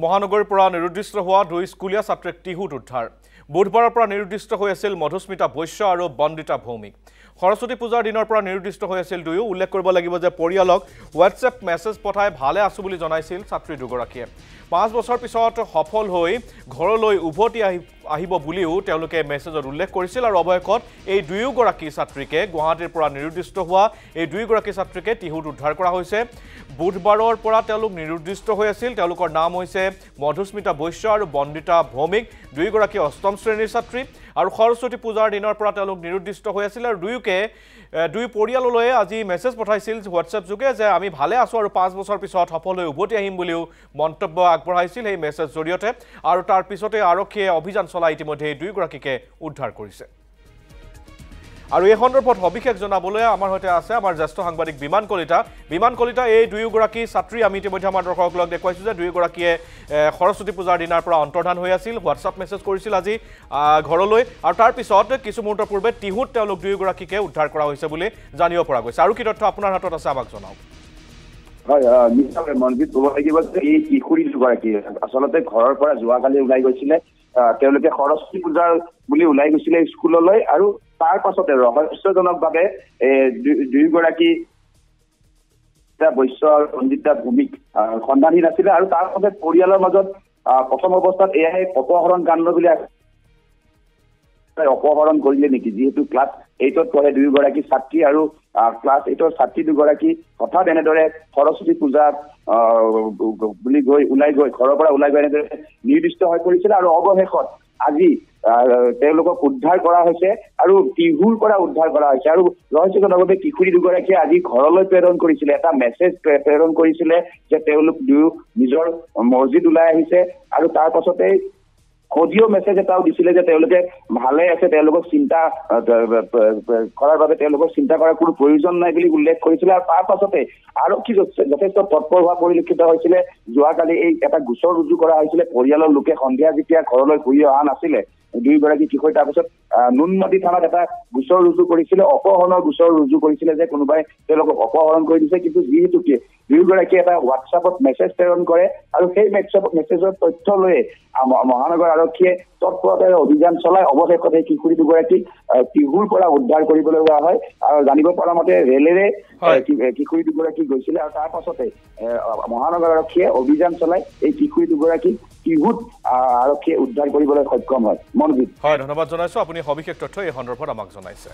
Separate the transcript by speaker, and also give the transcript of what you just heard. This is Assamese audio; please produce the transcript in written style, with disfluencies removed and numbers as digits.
Speaker 1: মহানগৰীৰ পৰা নিৰুদ্দিষ্ট হোৱা দুই স্কুলীয়া ছাত্ৰীক টিহুত উদ্ধাৰ বুধবাৰৰ পৰা নিৰুদ্দিষ্ট হৈ আছিল মধুস্মিতা বৈশ্য আৰু বন্দিতা ভৌমিক সৰস্বতী পূজাৰ দিনৰ পৰা নিৰুদ্দিষ্ট হৈ আছিল দুয়ো উল্লেখ কৰিব লাগিব যে পৰিয়ালক হোৱাটছএপ মেছেজ পঠাই ভালে আছো বুলি জনাইছিল ছাত্ৰী দুগৰাকীয়ে 5 বছৰ পিছত সফল হৈ ঘৰলৈ উভতি আহিব বুলিও তেওঁলোকে মেছেজত উল্লেখ কৰিছিল আৰু অৱশেষত এই দুয়োগৰাকী ছাত্ৰীকে গুৱাহাটীৰ পৰা নিৰুদ্দিষ্ট হোৱা এই দুয়োগৰাকী ছাত্ৰীকে টিহুত উদ্ধাৰ কৰা হৈছে বুধবাৰৰ পৰা তেওঁলোক নিৰুদ্দিষ্ট হৈ আছিল তেওঁলোকৰ নাম হৈছে মধুস্মিতা বৈশ্য আৰু বন্দিতা ভৌমিক দুয়োগৰাকী অষ্টম শ্ৰেণীৰ ছাত্ৰী আৰু সৰস্বতী পূজাৰ দিনৰ পৰা তেওঁলোক নিৰুদ্দিষ্ট হৈ আছিল আৰু দুই পৰিয়াললৈ আজি মেছেজ পঠাইছিল হোৱাটছএপ যোগে যে আমি ভালে আছো আৰু 5 বছৰ পিছত সফল হৈ উভতি আহিম বুলিও মন্তব্য আগবঢ়াইছিল এই মেছেজ জৰিয়তে আৰু তাৰ পিছতে আৰক্ষীয়ে অভিযান চলাই ইতিমধ্যে এই দুয়োগৰাকীকে উদ্ধাৰ কৰিছে আৰু এই সন্দৰ্ভত সবিশেষ জনাবলৈ আমাৰ হৈতে আছে আমাৰ জ্যেষ্ঠ সাংবাদিক বিমান কলিতা এই দুয়োগৰাকী ছাত্ৰী আমি ইতিমধ্যে আমাৰ দৰ্শকক দেখুৱাইছো যে দুয়োগৰাকীয়ে সৰস্বতী পূজাৰ দিনৰ পৰা অন্তৰ্ধান হৈ আছিল হোৱাটছআপ মেছেজ কৰিছিল আজি ঘৰলৈ আৰু তাৰ পিছত কিছু মুহূৰ্ত পূৰ্বে টিহুত তেওঁলোক দুয়োগৰাকীকে উদ্ধাৰ কৰা হৈছে বুলি জানিব পৰা গৈছে আৰু কি তথ্য আপোনাৰ হাতত আছে আমাক জনাওক
Speaker 2: হয় নিশ্চয় মনজিত ক'ব লাগিব যে এই কিশোৰী দুগৰাকী আচলতে ঘৰৰ পৰা যোৱাকালি ওলাই গৈছিলে তেওঁলোকে সৰস্বতী পূজাৰ বুলি ওলাই গৈছিলে স্কুললৈ আৰু তাৰ পাছতে ৰহস্যজনকভাৱে দুয়োগৰাকী বৈশ্য আৰু বন্দিতা ভৌমিক সন্ধানহীন আছিলে আৰু তাৰ পাছতে পৰিয়ালৰ মাজত প্ৰথম অৱস্থাত এয়াই অপহৰণ কাণ্ড বুলি অপহৰণ কৰিলে নেকি যিহেতু ক্লাছ 8ত পঢ়ে দুয়োগৰাকী ছাত্ৰী আৰু ক্লাছ 8ৰ ছাত্ৰী দুগৰাকী হঠাৎ এনেদৰে সৰস্বতী পূজাত বুলি ওলাই গৈ ঘৰৰ পৰা ওলাই গৈ এনেদৰে নিৰ্দিষ্ট হৈ পৰিছিল আৰু অৱশেষত আজি তেওঁলোকক উদ্ধাৰ কৰা হৈছে আৰু টিহুৰ পৰা উদ্ধাৰ কৰা হৈছে আৰু ৰহস্যজনকভাৱে কিশোৰী দুগৰাকীয়ে আজি ঘৰলৈ প্ৰেৰণ কৰিছিলে এটা মেছেজ প্ৰেৰণ কৰিছিলে যে তেওঁলোক দুয়ো নিজৰ মছজিদ ওলাই আহিছে আৰু তাৰ পাছতে অডিঅ' মেছেজ এটাও দিছিলে যে তেওঁলোকে ভালে আছে তেওঁলোকক চিন্তা কৰাৰ বাবে তেওঁলোকক চিন্তা কৰাৰ কোনো প্ৰয়োজন নাই বুলি উল্লেখ কৰিছিলে আৰু তাৰ পাছতে আৰক্ষী যথেষ্ট তৎপৰ হোৱা পৰিলক্ষিত হৈছিলে যোৱাকালি এই এটা গোচৰ ৰুজু কৰা হৈছিলে পৰিয়ালৰ লোকে সন্ধিয়া যেতিয়া ঘৰলৈ ঘূৰি অহা নাছিলে দুয়োগৰাকী কিশোৰী তাৰপিছত নুনমাটি থানাত এটা গোচৰ ৰুজু কৰিছিলে অপহৰণৰ গোচৰ ৰুজু কৰিছিলে যে কোনোবাই তেওঁলোকক অপহৰণ কৰি দিছে কিন্তু যিহেতু দুয়োগৰাকীয়ে এটা হোৱাটছআপত মেছেজ প্ৰেৰণ কৰে আৰু সেই মেছেজৰ তথ্য লৈ মহানগৰ আৰক্ষীয়ে তৎপৰতাৰে অভিযান চলাই অৱশেষত এই কিশোৰী দুগৰাকী টিহুৰ পৰা উদ্ধাৰ কৰিবলৈ লোৱা হয় আৰু জানিব পৰা মতে ৰেলেৰে কিশোৰী দুগৰাকী গৈছিলে আৰু তাৰ পাছতে মহানগৰ আৰক্ষীয়ে অভিযান চলাই এই কিশোৰী দুগৰাকী টিহুত আৰক্ষীয়ে উদ্ধাৰ কৰিবলৈ সক্ষম হয় মনজিত
Speaker 1: হয় ধন্যবাদ জনাইছো আপুনি সবিশেষ তথ্য এই সন্দৰ্ভত আমাক জনাইছে